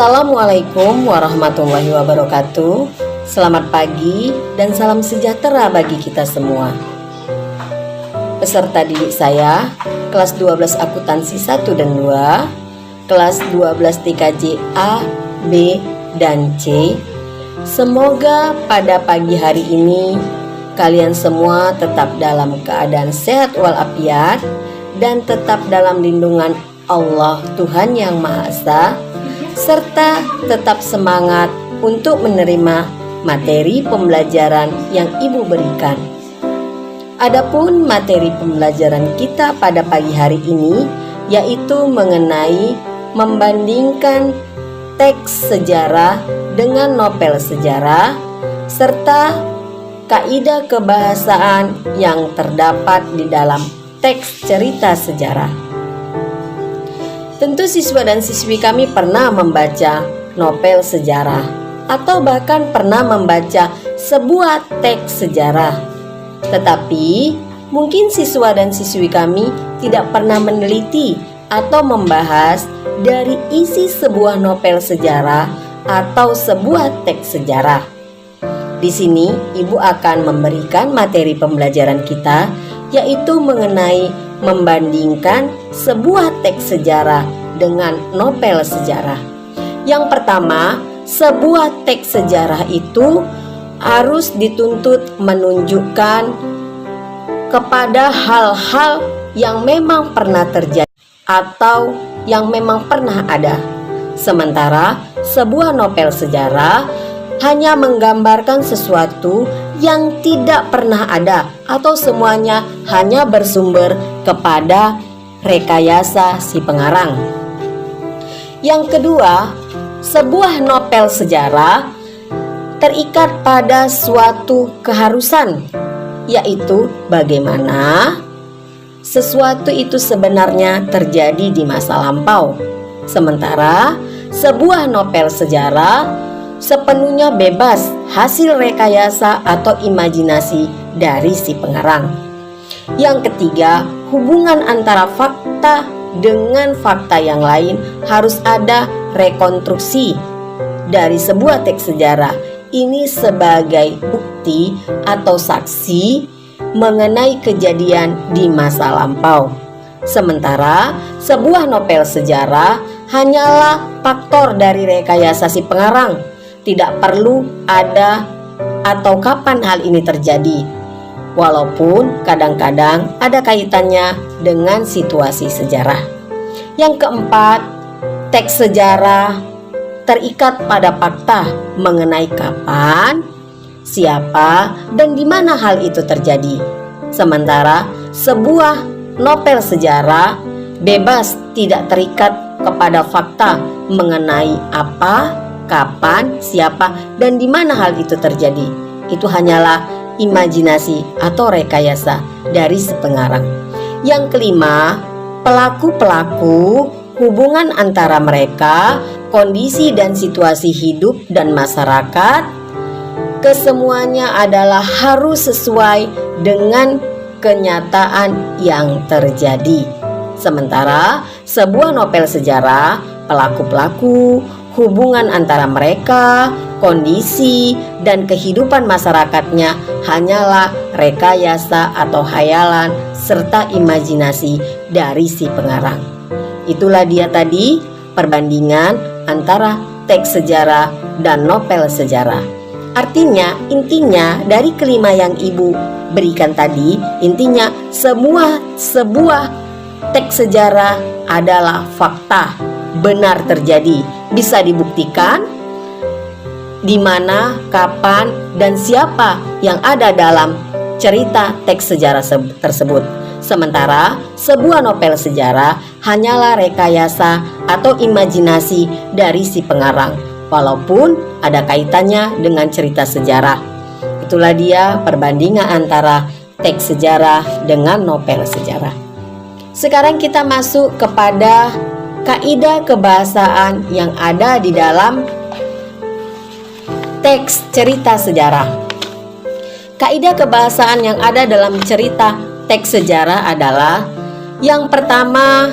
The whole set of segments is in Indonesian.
Assalamualaikum warahmatullahi wabarakatuh. Selamat pagi dan salam sejahtera bagi kita semua. Peserta didik saya, kelas 12 akuntansi 1 dan 2, kelas 12 TKJ A, B, dan C. Semoga pada pagi hari ini kalian semua tetap dalam keadaan sehat walafiat dan tetap dalam lindungan Allah Tuhan Yang Maha Esa, serta tetap semangat untuk menerima materi pembelajaran yang Ibu berikan. Adapun materi pembelajaran kita pada pagi hari ini yaitu mengenai membandingkan teks sejarah dengan novel sejarah serta kaidah kebahasaan yang terdapat di dalam teks cerita sejarah. Tentu siswa dan siswi kami pernah membaca novel sejarah atau bahkan pernah membaca sebuah teks sejarah. Tetapi mungkin siswa dan siswi kami tidak pernah meneliti atau membahas dari isi sebuah novel sejarah atau sebuah teks sejarah. Di sini Ibu akan memberikan materi pembelajaran kita yaitu mengenai membandingkan sebuah teks sejarah dengan novel sejarah. Yang pertama, sebuah teks sejarah itu harus dituntut menunjukkan kepada hal-hal yang memang pernah terjadi atau yang memang pernah ada. Sementara sebuah novel sejarah hanya menggambarkan sesuatu yang tidak pernah ada atau semuanya hanya bersumber kepada rekayasa si pengarang. Yang kedua, sebuah novel sejarah terikat pada suatu keharusan, yaitu bagaimana sesuatu itu sebenarnya terjadi di masa lampau. Sementara sebuah novel sejarah sepenuhnya bebas hasil rekayasa atau imajinasi dari si pengarang. Yang ketiga, hubungan antara fakta dengan fakta yang lain harus ada rekonstruksi dari sebuah teks sejarah. Ini sebagai bukti atau saksi mengenai kejadian di masa lampau. Sementara sebuah novel sejarah hanyalah faktor dari rekayasa si pengarang. Tidak perlu ada atau kapan hal ini terjadi, walaupun kadang-kadang ada kaitannya dengan situasi sejarah. Yang keempat, teks sejarah terikat pada fakta mengenai kapan, siapa, dan di mana hal itu terjadi. Sementara sebuah novel sejarah bebas tidak terikat kepada fakta mengenai apa, kapan, siapa, dan di mana hal itu terjadi. Itu hanyalah imajinasi atau rekayasa dari si pengarang. Yang kelima, pelaku-pelaku, hubungan antara mereka, kondisi dan situasi hidup dan masyarakat, kesemuanya adalah harus sesuai dengan kenyataan yang terjadi. Sementara sebuah novel sejarah, pelaku-pelaku, hubungan antara mereka, kondisi, dan kehidupan masyarakatnya hanyalah rekayasa atau hayalan serta imajinasi dari si pengarang. Itulah dia tadi perbandingan antara teks sejarah dan novel sejarah. Artinya, intinya dari kelima yang Ibu berikan tadi, intinya sebuah teks sejarah adalah fakta, benar terjadi, bisa dibuktikan di mana, kapan, dan siapa yang ada dalam cerita teks sejarah tersebut. Sementara sebuah novel sejarah hanyalah rekayasa atau imajinasi dari si pengarang, walaupun ada kaitannya dengan cerita sejarah. Itulah dia perbandingan antara teks sejarah dengan novel sejarah. Sekarang kita masuk kepada kaidah kebahasaan yang ada di dalam teks cerita sejarah. Kaidah kebahasaan yang ada dalam cerita teks sejarah adalah yang pertama,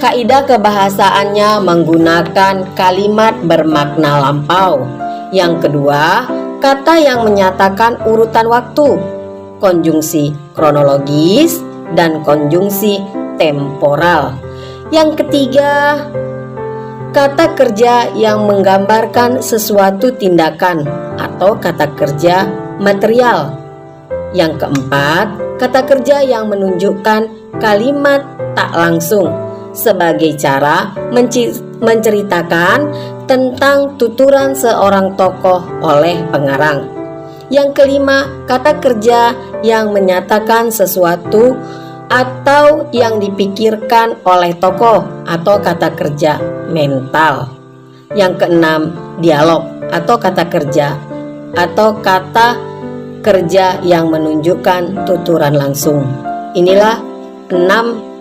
Kaidah kebahasaannya menggunakan kalimat bermakna lampau. Yang kedua, kata yang menyatakan urutan waktu, konjungsi kronologis dan konjungsi temporal. Yang ketiga, kata kerja yang menggambarkan sesuatu tindakan atau kata kerja material. Yang keempat, kata kerja yang menunjukkan kalimat tak langsung sebagai cara menceritakan tentang tuturan seorang tokoh oleh pengarang. Yang kelima, kata kerja yang menyatakan sesuatu atau yang dipikirkan oleh tokoh atau kata kerja mental. Yang keenam, dialog atau kata kerja yang menunjukkan tuturan langsung. Inilah 6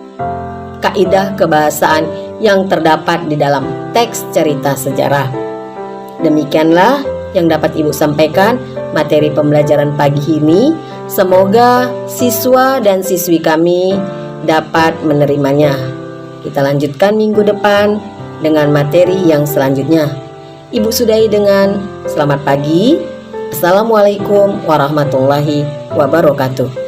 kaidah kebahasaan yang terdapat di dalam teks cerita sejarah. Demikianlah yang dapat Ibu sampaikan materi pembelajaran pagi ini. Semoga siswa dan siswi kami dapat menerimanya. Kita lanjutkan minggu depan dengan materi yang selanjutnya. Ibu sudahi dengan selamat pagi. Assalamualaikum warahmatullahi wabarakatuh.